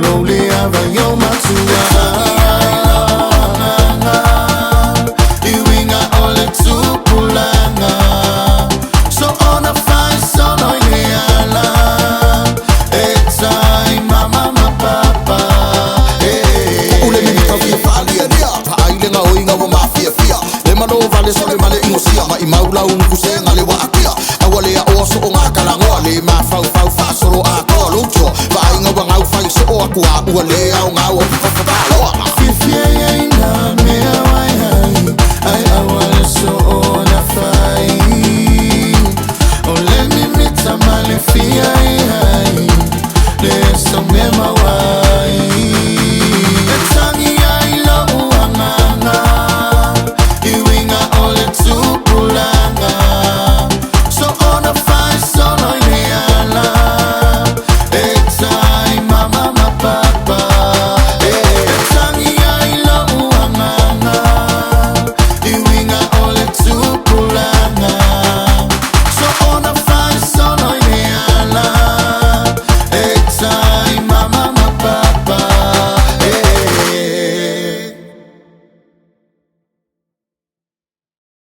Lowly Avayo Matua Iwinga ole tupulanga So on a fine son o ineala Etai mama papa Ule minita via falia dia Paile nga oinga wa mafia fia Le malo vale so le male ingosia Ma imaula unkusenga le wa akia Awale ya oso o nga kalangoa Le ma fau fasoro a koa lucho Vainga wa ngau fai so o akua Uale au ngau o fafabaloa